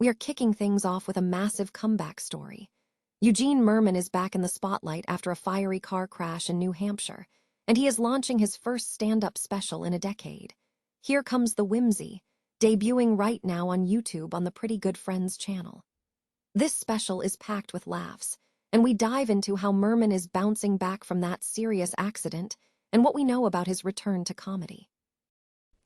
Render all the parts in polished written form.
we are kicking things off with a massive comeback story. Eugene Mirman is back in the spotlight after a fiery car crash in New Hampshire, and he is launching his first stand-up special in a decade. Here Comes the Whimsy, debuting right now on YouTube on the Pretty Good Friends channel. This special is packed with laughs, and we dive into how Mirman is bouncing back from that serious accident and what we know about his return to comedy.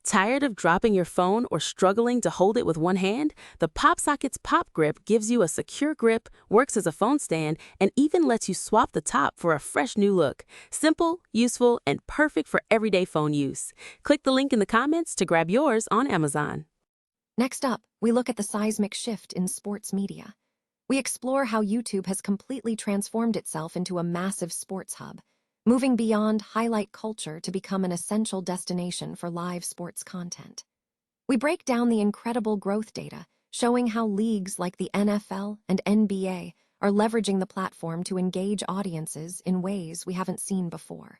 Tired of dropping your phone or struggling to hold it with one hand? The PopSocket's Pop Grip gives you a secure grip, works as a phone stand, and even lets you swap the top for a fresh new look. Simple, useful, and perfect for everyday phone use. Click the link in the comments to grab yours on Amazon. Next up, we look at the seismic shift in sports media. We explore how YouTube has completely transformed itself into a massive sports hub, moving beyond highlight culture to become an essential destination for live sports content. We break down the incredible growth data, showing how leagues like the NFL and NBA are leveraging the platform to engage audiences in ways we haven't seen before.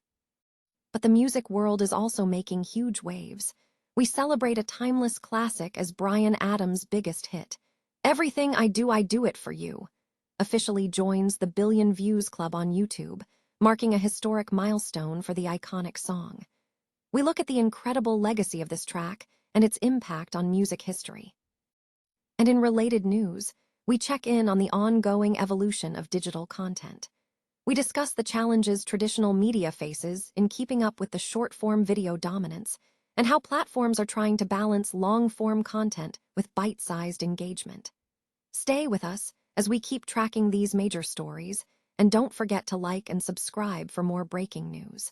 But the music world is also making huge waves. We celebrate a timeless classic as Bryan Adams' biggest hit, Everything I Do It For You, officially joins the billion views club on YouTube, marking a historic milestone for the iconic song. We look at the incredible legacy of this track and its impact on music history. And in related news, we check in on the ongoing evolution of digital content. We discuss the challenges traditional media faces in keeping up with the short-form video dominance and how platforms are trying to balance long-form content with bite-sized engagement. Stay with us as we keep tracking these major stories, and don't forget to like and subscribe for more breaking news.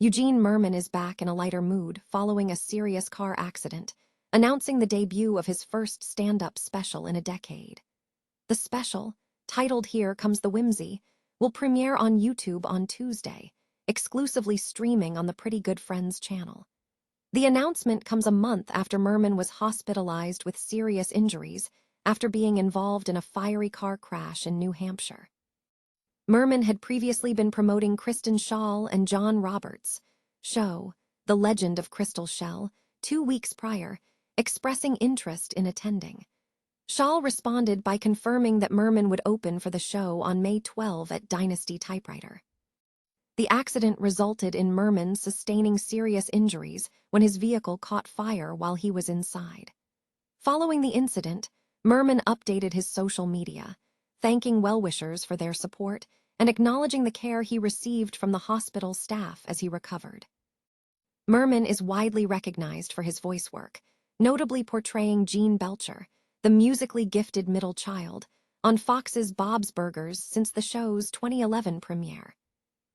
Eugene Mirman is back in a lighter mood following a serious car accident, announcing the debut of his first stand-up special in a decade. The special, titled Here Comes the Whimsy, will premiere on YouTube on Tuesday, exclusively streaming on the Pretty Good Friends channel. The announcement comes a month after Mirman was hospitalized with serious injuries after being involved in a fiery car crash in New Hampshire. Mirman had previously been promoting Kristen Schaal and John Roberts' show, The Legend of Crystal Shell, 2 weeks prior, expressing interest in attending. Schaal responded by confirming that Mirman would open for the show on May 12 at Dynasty Typewriter. The accident resulted in Mirman sustaining serious injuries when his vehicle caught fire while he was inside. Following the incident, Mirman updated his social media, thanking well-wishers for their support and acknowledging the care he received from the hospital staff as he recovered. Mirman is widely recognized for his voice work, notably portraying Gene Belcher, the musically gifted middle child, on Fox's Bob's Burgers since the show's 2011 premiere.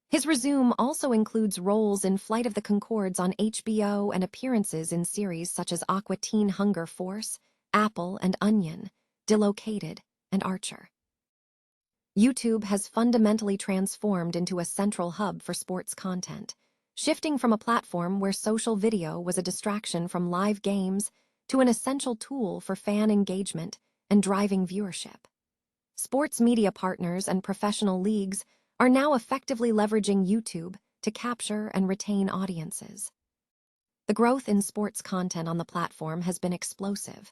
His resume also includes roles in Flight of the Conchords on HBO and appearances in series such as Aqua Teen Hunger Force, Apple and Onion, Dislocated, and Archer. YouTube has fundamentally transformed into a central hub for sports content, shifting from a platform where social video was a distraction from live games to an essential tool for fan engagement and driving viewership. Sports media partners and professional leagues are now effectively leveraging YouTube to capture and retain audiences. The growth in sports content on the platform has been explosive.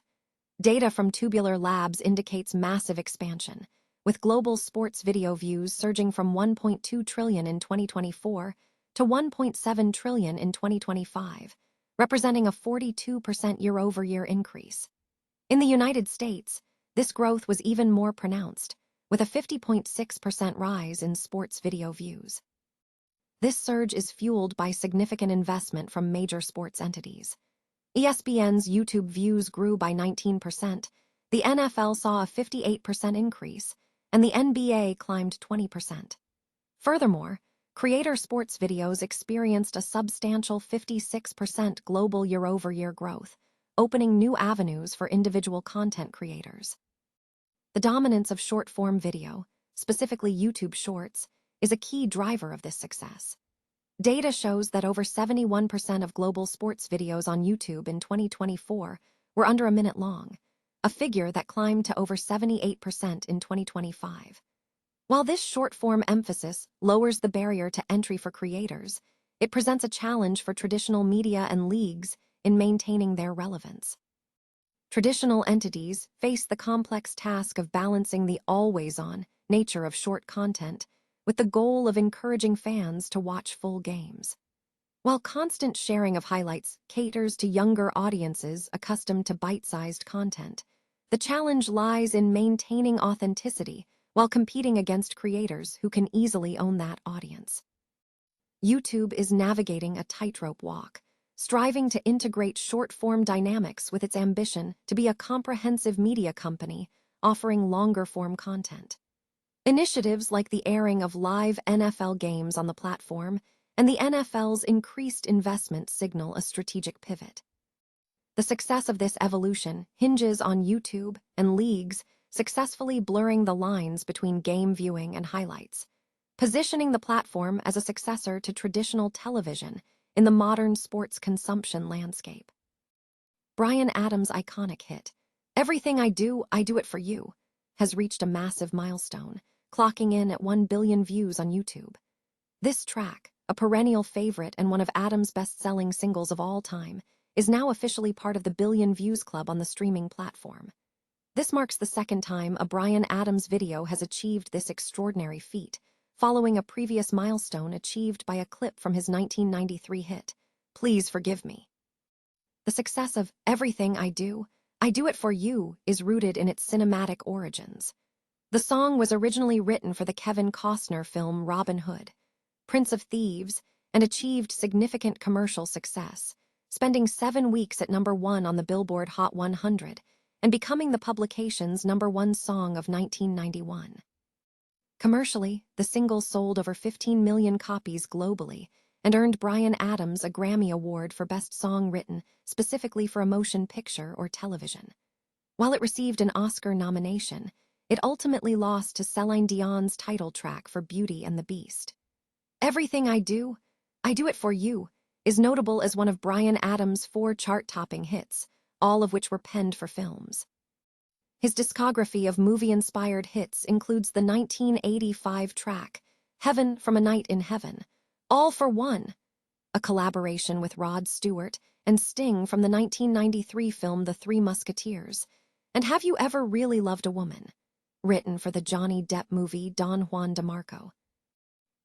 Data from Tubular Labs indicates massive expansion, with global sports video views surging from 1.2 trillion in 2024 to 1.7 trillion in 2025, representing a 42% year-over-year increase. In the United States, this growth was even more pronounced, with a 50.6% rise in sports video views. This surge is fueled by significant investment from major sports entities. ESPN's YouTube views grew by 19%, the NFL saw a 58% increase, and the NBA climbed 20%. Furthermore, creator sports videos experienced a substantial 56% global year-over-year growth, opening new avenues for individual content creators. The dominance of short-form video, specifically YouTube Shorts, is a key driver of this success. Data shows that over 71% of global sports videos on YouTube in 2024 were under a minute long, a figure that climbed to over 78% in 2025. While this short-form emphasis lowers the barrier to entry for creators, it presents a challenge for traditional media and leagues in maintaining their relevance. Traditional entities face the complex task of balancing the always-on nature of short content with the goal of encouraging fans to watch full games. While constant sharing of highlights caters to younger audiences accustomed to bite-sized content, the challenge lies in maintaining authenticity while competing against creators who can easily own that audience. YouTube is navigating a tightrope walk, striving to integrate short-form dynamics with its ambition to be a comprehensive media company offering longer-form content. Initiatives like the airing of live NFL games on the platform and the NFL's increased investment signal a strategic pivot. The success of this evolution hinges on YouTube and leagues successfully blurring the lines between game viewing and highlights, positioning the platform as a successor to traditional television in the modern sports consumption landscape. Bryan Adams' iconic hit, "Everything I Do It For You," has reached a massive milestone, clocking in at 1 billion views on YouTube. This track, a perennial favorite and one of Adams' best-selling singles of all time, is now officially part of the Billion Views Club on the streaming platform. This marks the second time a Bryan Adams video has achieved this extraordinary feat, following a previous milestone achieved by a clip from his 1993 hit, "Please Forgive Me." The success of "Everything I Do It For You" is rooted in its cinematic origins. The song was originally written for the Kevin Costner film Robin Hood, Prince of Thieves, and achieved significant commercial success, spending 7 weeks at #1 on the Billboard Hot 100 and becoming the publication's #1 song of 1991. Commercially, the single sold over 15 million copies globally and earned Bryan Adams a Grammy Award for Best Song Written specifically for a motion picture or television. While it received an Oscar nomination, it ultimately lost to Celine Dion's title track for Beauty and the Beast. "Everything I Do It For You" is notable as one of Bryan Adams' 4 chart-topping hits, all of which were penned for films. His discography of movie-inspired hits includes the 1985 track, "Heaven from a Night in Heaven," "All for One," a collaboration with Rod Stewart and Sting from the 1993 film The Three Musketeers, and "Have You Ever Really Loved a Woman," written for the Johnny Depp movie Don Juan DeMarco.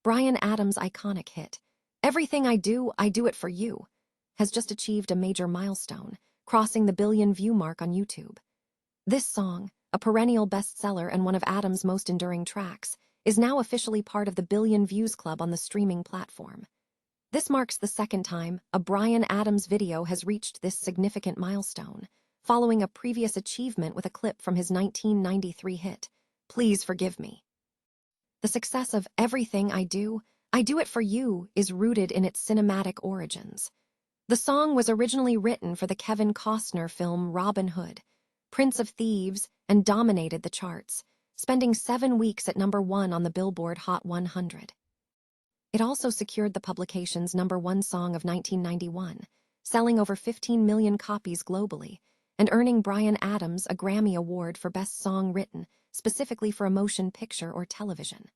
Bryan Adams' iconic hit, "Everything I Do It For You," has just achieved a major milestone, crossing the billion-view mark on YouTube. This song, a perennial bestseller and one of Adams' most enduring tracks, is now officially part of the Billion Views Club on the streaming platform. This marks the second time a Bryan Adams video has reached this significant milestone, following a previous achievement with a clip from his 1993 hit, "Please Forgive Me." The success of "Everything I Do It For You" is rooted in its cinematic origins. The song was originally written for the Kevin Costner film Robin Hood, Prince of Thieves, and dominated the charts, spending 7 weeks at #1 on the Billboard Hot 100. It also secured the publication's #1 song of 1991, selling over 15 million copies globally, and earning Bryan Adams a Grammy Award for Best Song Written specifically for a motion picture or television.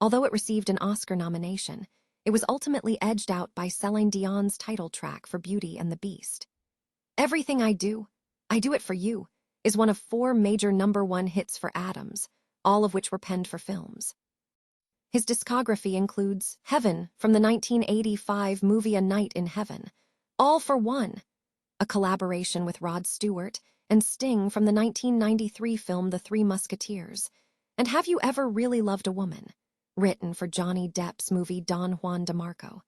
Although it received an Oscar nomination, it was ultimately edged out by Celine Dion's title track for Beauty and the Beast. "Everything I Do It For You" is one of 4 major #1 hits for Adams, all of which were penned for films. His discography includes "Heaven" from the 1985 movie A Night in Heaven, "All for One," a collaboration with Rod Stewart and Sting from the 1993 film The Three Musketeers, and "Have You Ever Really Loved a Woman," written for Johnny Depp's movie Don Juan DeMarco.